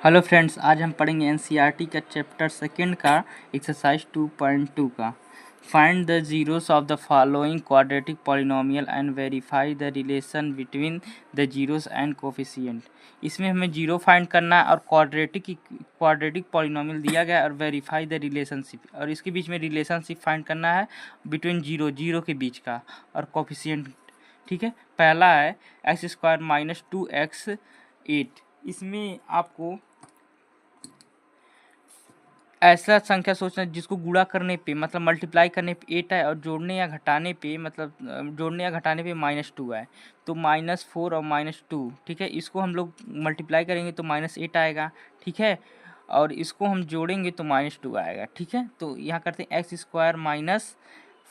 Hello friends, आज हम पढ़ेंगे एनसीईआरटी का चैप्टर सेकंड का एक्सरसाइज 2.2 का find the zeros of the following quadratic polynomial and verify the relation between the zeros and coefficient. इसमें हमें जीरो फाइंड करना है और क्वाड्रेटिक पॉलिनोमियल दिया गया है और वेरीफाई द रिलेशनशिप, और इसके बीच में रिलेशनशिप फाइंड करना है बिटवीन जीरो के बीच का और कोफिशिएंट। ठीक है, पहला है x² - 2x 8। इसमें आपको ऐसा संख्या सोचना जिसको गुणा करने पे मतलब मल्टीप्लाई करने पे 8 है और जोड़ने या घटाने पे मतलब जोड़ने या घटाने पे -2 है। तो -4 और -2, ठीक है, इसको हम लोग मल्टीप्लाई करेंगे तो -8 आएगा। ठीक है, और इसको हम जोड़ेंगे तो -2 आएगा। ठीक है, तो यहाँ करते हैं x² -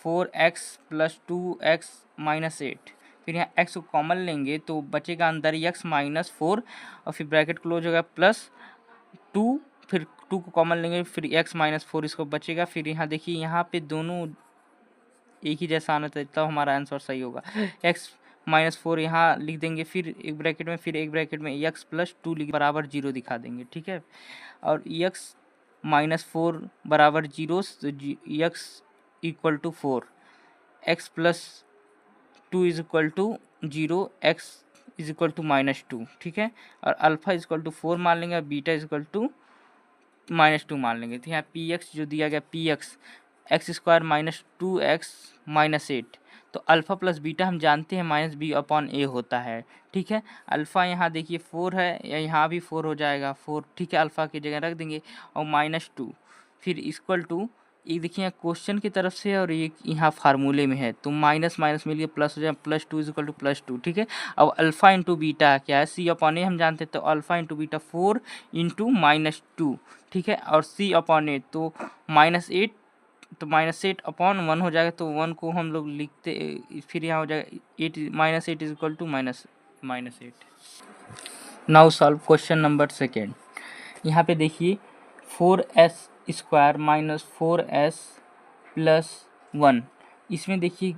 4x + 2x - 8। फिर यहाँ x को कॉमन लेंगे तो बचेगा अंदर x - 4 और फिर ब्रैकेट क्लोज होगा +2, फिर 2 को कॉमन लेंगे फिर x - 4 इसको बचेगा। फिर यहाँ देखिए, यहाँ पे दोनों एक ही जैसा आना चाहिए तब हमारा आंसर सही होगा। x - 4 यहाँ लिख देंगे, फिर एक ब्रैकेट में x + 2 लिख बराबर 0 दिखा देंगे। ठीक है, और x - 4 बराबर 0 तो x = 4, x + 2 = 0, x = -2। ठीक है, और अल्फा = 4 मान लेंगे और बीटा = -2 मान लेंगे। तो यहाँ पी एक्स जो दिया गया x² - 2x - 8, तो अल्फ़ा प्लस बीटा हम जानते हैं -b/a होता है। ठीक है, अल्फ़ा यहाँ देखिए 4 है, या यहाँ भी 4 हो जाएगा 4। ठीक है, अल्फ़ा की जगह रख देंगे और -2 फिर इक्वल टू, ये देखिए क्वेश्चन की तरफ से और ये यहाँ फार्मूले में है, तो माइनस माइनस मिल के प्लस हो जाए, +2 = +2। ठीक है, अब अल्फ़ा इंटू बीटा क्या है, c/a हम जानते हैं, तो अल्फ़ा इंटू बीटा 4 इंटू -2। ठीक है, और c/a तो -8, तो -8/1 हो जाएगा, तो 1 को हम लोग लिखते, फिर यहाँ हो जाएगा 8 -8 = -8। Now solve question number second. यहाँ पे देखिए 4s² - 4s + 1, इसमें देखिए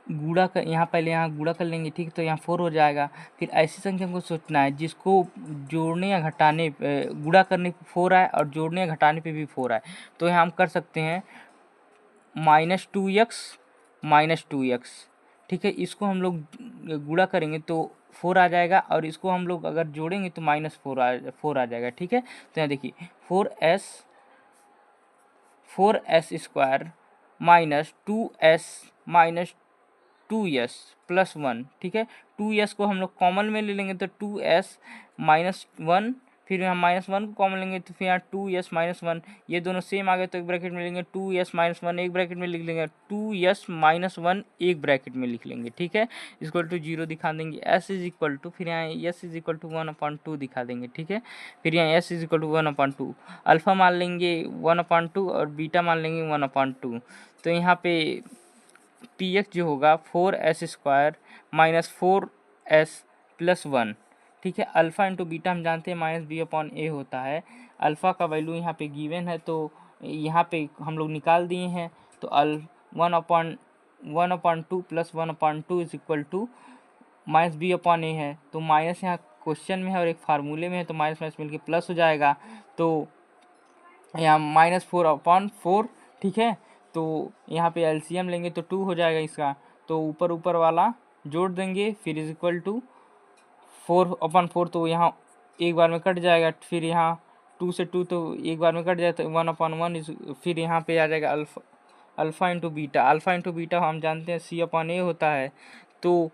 गुणा कर, यहाँ पहले यहाँ गुणा कर लेंगे। ठीक, तो यहाँ 4 हो जाएगा। फिर ऐसी संख्या को सोचना है जिसको जोड़ने या घटाने गुणा करने पे 4 आए और जोड़ने या घटाने पे भी 4 आए। तो यहाँ हम कर सकते हैं -2x - 2x। ठीक है, इसको हम लोग गुणा करेंगे तो 4 आ जाएगा, और इसको हम लोग अगर जोड़ेंगे तो -4 आ जाएगा। ठीक है, तो यहाँ देखिए 4s² - 2s - 2s + 1। ठीक है, 2s को हम लोग कॉमन में ले लेंगे तो 2s - 1, फिर यहाँ -1 को कॉमन लेंगे तो फिर यहाँ 2s - 1, ये दोनों सेम आ गए तो एक ब्रैकेट में लेंगे, 2s - 1 एक ब्रैकेट में लिख लेंगे, 2s - 1 एक ब्रैकेट में लिख लेंगे। ठीक है, = 0 दिखा देंगे, s = फिर यहाँ s = 1/2 दिखा देंगे। ठीक है, फिर यहाँ s = 1/2, अल्फ़ा मान लेंगे 1/2 और बीटा मान लेंगे 1/2। तो यहाँ पे पी एक्स जो होगा 4s² - 4s + 1। ठीक है, अल्फ़ा इंटू बीटा हम जानते हैं -b/a होता है। अल्फ़ा का वैल्यू यहाँ पे गिवन है, तो यहाँ पे हम लोग निकाल दिए हैं, तो 1/2 + 1/2 = -b/a है। तो माइनस यहाँ क्वेश्चन में है और एक फार्मूले में है, तो माइनस माइनस मिलके प्लस हो जाएगा, तो यहाँ -4/4। ठीक है, तो यहाँ पे एलसीएम लेंगे तो 2 हो जाएगा इसका, तो ऊपर वाला जोड़ देंगे, फिर = 4/4, तो यहाँ एक बार में कट जाएगा। फिर यहाँ 2 से 2 तो एक बार में कट जाए, तो 1/1 फिर यहाँ पे आ जाएगा alpha into beta. Alpha into beta हम जानते हैं c/a होता है, तो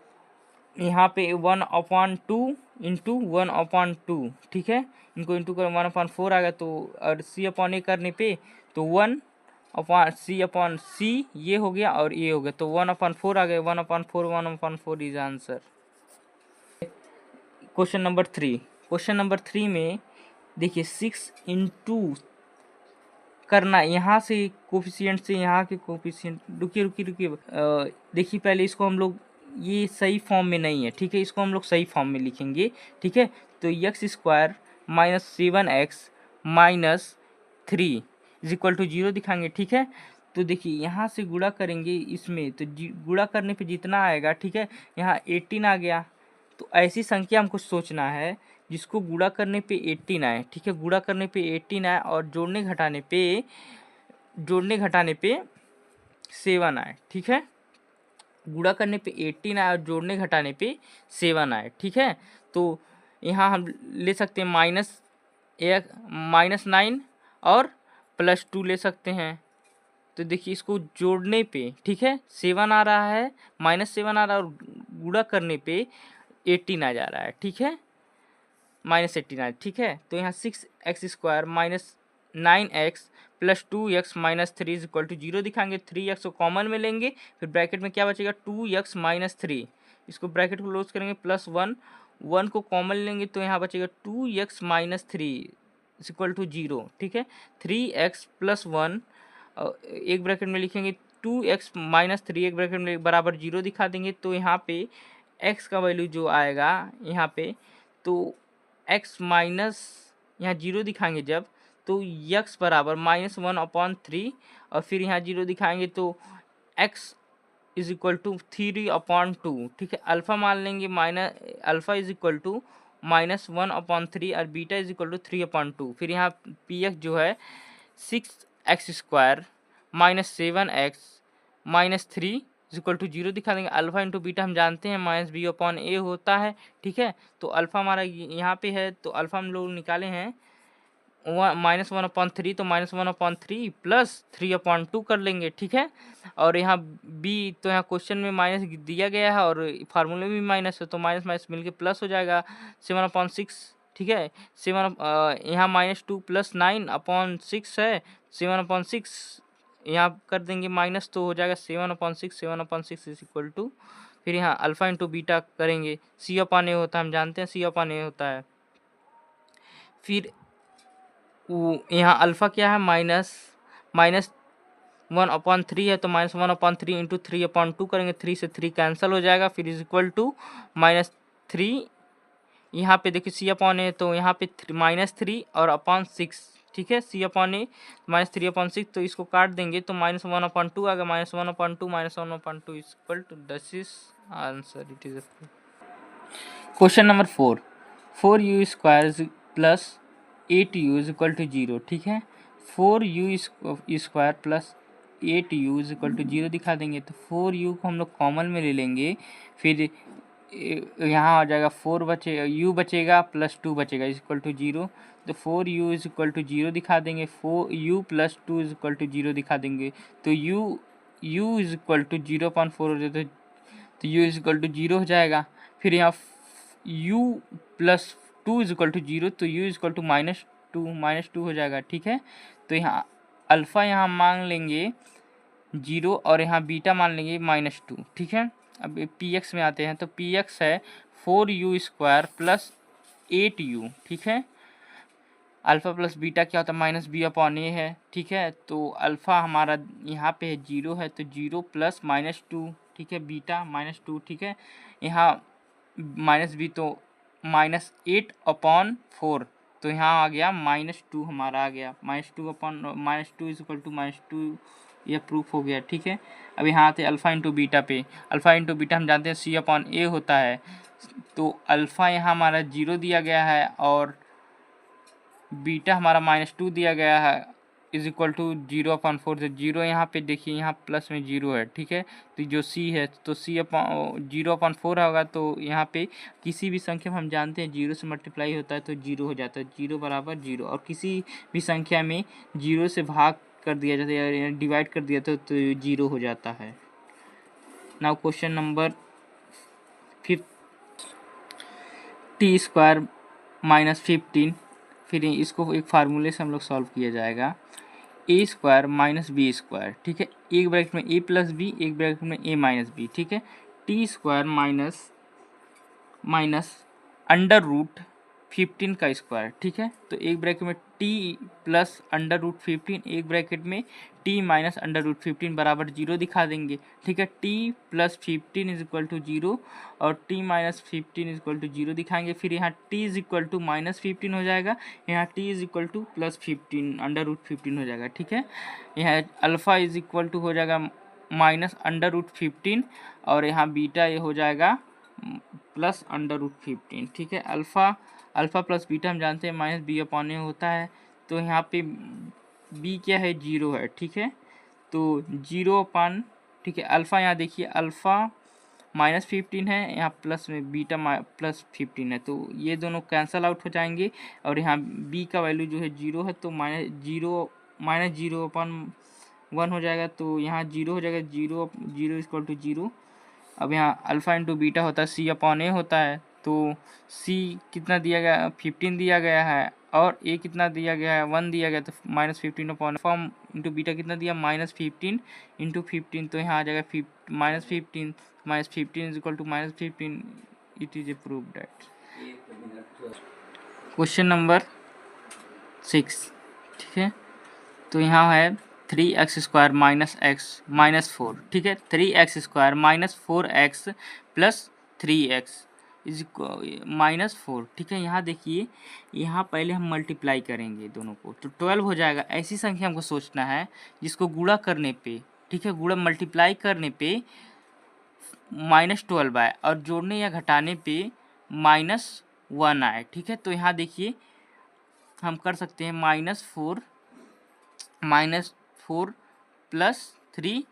यहाँ पे 1/2 इंटू 1/2। ठीक है, इनको इंटू कर 1/4 आ गया, तो और c/a करने पे तो 1/c/c ये हो गया और ये हो गया, तो 1/4 आ गया, 1/4 इज आंसर। क्वेश्चन नंबर 3 में देखिए 6 इंटू करना, यहाँ से कोफिशिएंट से यहाँ के कोफिशिएंट, रुकिए देखिए पहले इसको हम लोग, ये सही फॉर्म में नहीं है। ठीक है, इसको हम लोग सही फॉर्म में लिखेंगे। ठीक है, तो x² - 7x - 3 = 0 दिखाएंगे। ठीक है, तो देखिए यहाँ से गुणा करेंगे इसमें, तो गुणा करने पे जितना आएगा, ठीक है, यहाँ 18 आ गया। तो ऐसी संख्या हमको सोचना है जिसको गुणा करने पे 18 आए, ठीक है, गुणा करने पे 18 आए और जोड़ने घटाने पे 7 आए, ठीक है, गुणा करने पे 18 आए और जोड़ने घटाने पे 7 आए, ठीक है। तो यहाँ हम ले सकते हैं -9 और +2 ले सकते हैं। तो देखिए इसको जोड़ने पे, ठीक है, 7 आ रहा है, -7 आ रहा है और गुणा करने पे 18 आ जा रहा है, ठीक है, -18, ठीक है। तो यहाँ 6x² minus 9x plus 2x minus 3 is equal to 0 दिखाएंगे। 3x को कॉमन में लेंगे, फिर ब्रैकेट में क्या बचेगा 2x माइनस 3, इसको ब्रैकेट को क्लोज करेंगे, प्लस 1 को कॉमन लेंगे तो यहाँ बचेगा 2x minus 3 is equal to 0, ठीक है। 3x प्लस 1 एक ब्रैकेट में लिखेंगे, 2x माइनस 3 एक ब्रैकेट में बराबर 0 दिखा देंगे। तो यहाँ पे x का वैल्यू जो आएगा यहाँ पे, तो x माइनस यहाँ 0 दिखाएंगे जब, तो x बराबर -1/3 और फिर यहाँ 0 दिखाएंगे तो x इज इक्वल टू 3/2, ठीक है। अल्फ़ा मान लेंगे, अल्फ़ा इज इक्वल टू -1/3 और बीटा इज इक्वल टू 3/2। फिर यहाँ पी एक्स जो है 6x² minus 7x minus 3 is equal to 0 दिखा देंगे। अल्फ़ा इंटू बीटा हम जानते हैं -b/a होता है, ठीक है। तो अल्फ़ा हमारा यहाँ पे है, तो अल्फ़ा हम लोग निकाले हैं -1/3, तो -1/3 प्लस 3/2 कर लेंगे, ठीक है। और यहाँ b तो यहाँ क्वेश्चन में माइनस दिया गया है और फार्मूले में भी माइनस है, तो माइनस माइनस मिलके प्लस हो जाएगा 7/6, ठीक है। 7 यहाँ -2 प्लस 9/6 है, 7/6 यहाँ कर देंगे माइनस, तो हो जाएगा 7/6 इज इक्वल टू, फिर यहाँ अल्फ़ा इंटू बीटा करेंगे, c/a होता है, हम जानते हैं c/a होता है। फिर यहाँ अल्फ़ा क्या है, -1/3 है, तो -1/3 इंटू 3/2 करेंगे, 3 से 3 कैंसिल हो जाएगा, फिर इज इक्वल टू -3। यहाँ पे देखिए c/a, तो यहाँ पे -3 और /6, ठीक है, c/a -3/6, तो इसको काट देंगे तो -1/2 आ गया, -1/2 is equal to, this is answer, it is question number 4 plus 8u is equal to 0, ठीक है। 4u² plus 8u is equal to 0 दिखा देंगे, तो 4u को हम लोग कॉमन में ले लेंगे, फिर यहाँ आ जाएगा 4 बचेगा, u बचेगा प्लस 2 बचेगा इज इक्वल टू 0, तो 4u इज इक्वल टू 0 दिखा देंगे, 4u plus 2 is equal to 0 दिखा देंगे, तो u इज इक्वल टू 0/4 हो जाता है, तो u इज इक्वल टू 0 हो जाएगा। फिर यहाँ u plus 2 is equal to 0, तो u इज इक्वल टू -2 हो जाएगा, ठीक है। तो यहाँ अल्फ़ा यहाँ मान लेंगे 0 और यहाँ बीटा मान लेंगे -2, ठीक है। अब पी एक्स में आते हैं, तो पी एक्स है 4u² प्लस 8u, ठीक है। अल्फ़ा प्लस बीटा क्या होता है, -b/a है, ठीक है। तो अल्फ़ा हमारा यहाँ पे 0 है, तो 0 प्लस -2, ठीक है, बीटा -2, ठीक है। यहाँ -b तो -8/4, तो यहाँ आ गया -2, हमारा आ गया -2 इज इक्वल टू -2, यह प्रूफ हो गया, ठीक है। अब यहाँ आते अल्फ़ा इंटू बीटा पे, अल्फ़ा इंटू बीटा हम जानते हैं c/a होता है, तो अल्फ़ा यहाँ हमारा 0 दिया गया है और बीटा हमारा -2 दिया गया है इज इक्वल टू 0/4, से 0 यहाँ पे देखिए, यहाँ प्लस में 0 है, ठीक है। तो जो c है, तो c/0/4 होगा, तो यहाँ पे किसी भी संख्या में हम जानते हैं 0 से मल्टीप्लाई होता है तो 0 हो जाता है, 0 बराबर 0, और किसी भी संख्या में 0 से भाग कर दिया जाता है या डिवाइड कर दिया तो 0 हो जाता है। Now question number 5, t² minus 15, फिर इसको एक फार्मूले से हम लोग सॉल्व किया जाएगा, a² माइनस b², ठीक है। एक ब्रैकेट में a प्लस बी, एक ब्रैकेट में a माइनस बी, ठीक है। t² माइनस √15 का स्क्वायर, ठीक है। तो एक ब्रैकेट में t प्लस √15, एक ब्रैकेट में t माइनस √15 बराबर 0 दिखा देंगे, ठीक है। t plus 15 is equal to 0 और t minus 15 is equal to 0 दिखाएंगे, फिर यहाँ t इज इक्वल टू -15 हो जाएगा, यहाँ t is equal two plus 15 √15 हो जाएगा, ठीक है। यहाँ अल्फ़ा इज इक्वल टू हो जाएगा -√15 और यहाँ बीटा ये हो जाएगा प्लस √15, ठीक है। अल्फ़ा अल्फ़ा प्लस बीटा हम जानते हैं माइनस बी अपॉन ए होता है, तो यहाँ पे बी क्या है, 0 है, ठीक है। तो 0 अपॉन, ठीक है, अल्फ़ा यहाँ देखिए अल्फ़ा -15 है, यहाँ प्लस में बीटा प्लस 15 है, तो ये दोनों कैंसल आउट हो जाएंगे और यहाँ बी का वैल्यू जो है 0 है, तो माइनस जीरो अपॉन 1 हो जाएगा, तो यहाँ 0 हो जाएगा, 0 0 इक्वल टू 0। अब यहाँ अल्फ़ा इंटू बीटा होता है सी अपॉन ए होता है, तो सी कितना दिया गया, 15 दिया गया है, और ए कितना दिया गया है, 1 दिया गया, तो -15 अपॉन फॉर्म इंटू बीटा कितना दिया, -15 इंटू 15, तो यहाँ आ जाएगा -15 is equal to -15। It is a proof that. Question number 6, ठीक है, तो यहाँ है 3x² माइनस एक्स माइनस 4, ठीक है, 3x² minus 4x plus 3x is minus 4, ठीक है। यहाँ देखिए, यहाँ पहले हम मल्टीप्लाई करेंगे दोनों को, तो 12 हो जाएगा। ऐसी संख्या हमको सोचना है जिसको गुणा करने पे, ठीक है, गुणा मल्टीप्लाई करने पे -12 आए और जोड़ने या घटाने पे -1 आए, ठीक है। तो यहाँ देखिए हम कर सकते हैं -4 प्लस 3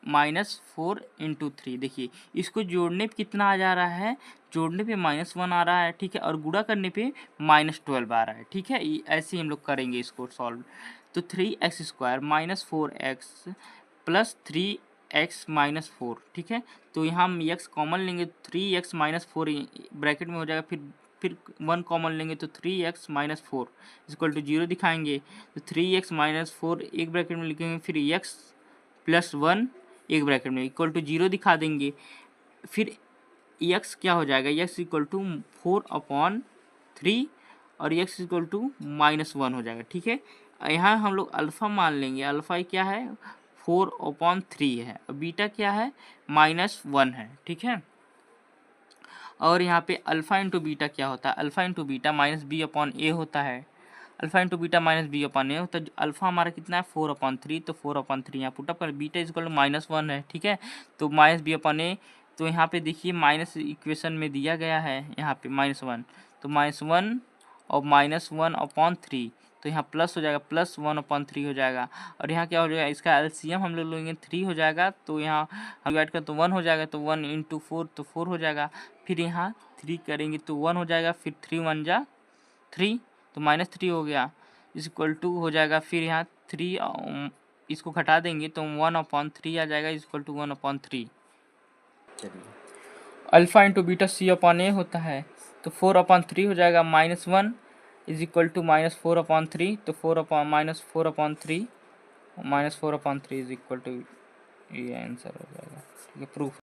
-4 इंटू 3। देखिए इसको जोड़ने पे कितना आ जा रहा है, जोड़ने पे -1 आ रहा है, ठीक है, और गुणा करने पे -12 आ रहा है, ठीक है। ऐसे ही हम लोग करेंगे इसको सॉल्व। तो 3x² minus 4x plus 3x minus 4, ठीक है। तो यहाँ हम x कॉमन लेंगे, 3x माइनस 4 ब्रैकेट में हो जाएगा, फिर 1 कॉमन लेंगे तो 3x माइनस 4 इक्वल टू 0 दिखाएंगे, तो 3x माइनस 4 एक ब्रैकेट में लिखेंगे, फिर x प्लस 1 एक ब्रैकेट में इक्वल टू 0 दिखा देंगे। फिर x क्या हो जाएगा, x इक्वल टू 4/3 और x इक्वल टू -1 हो जाएगा, ठीक है। यहाँ हम लोग अल्फ़ा मान लेंगे, अल्फ़ा क्या है 4/3 है, और बीटा क्या है -1 है, ठीक है। और यहाँ पे अल्फ़ा इंटू बीटा क्या होता है, अल्फ़ा इंटू बीटा -b/a होता है, अल्फ़ा इंटू बीटा -b/a होता है। अल्फ़ा हमारा कितना है 4/3, तो 4/3 यहाँ पुटअप कर, बीटा इक्वल टू -1 है, ठीक है। तो -b/a, तो यहाँ पे देखिए माइनस इक्वेशन में दिया गया है, यहाँ पे -1, तो -1 और -1/3, तो यहाँ प्लस हो जाएगा, प्लस 1/3 हो जाएगा। और यहाँ क्या हो जाएगा, इसका एलसीएम हम लोग लेंगे 3 हो जाएगा, तो यहाँ हम डिवाइड करें तो 1 हो जाएगा, तो 1 इंटू 4 तो 4 हो जाएगा। फिर यहाँ 3 करेंगे तो 1 हो जाएगा, फिर 3 1 जा 3, तो -3 हो गया, इज इक्वल टू हो जाएगा, फिर यहाँ 3 इसको घटा देंगे तो 1/3 आ जाएगा, is equal to 1/3। Alpha into beta c/a होता है, तो 4/3 हो जाएगा, -1 इज इक्वल टू -4/3, तो -4/3 इज इक्वल टू, ये आंसर हो जाएगा, ठीक है, प्रूफ।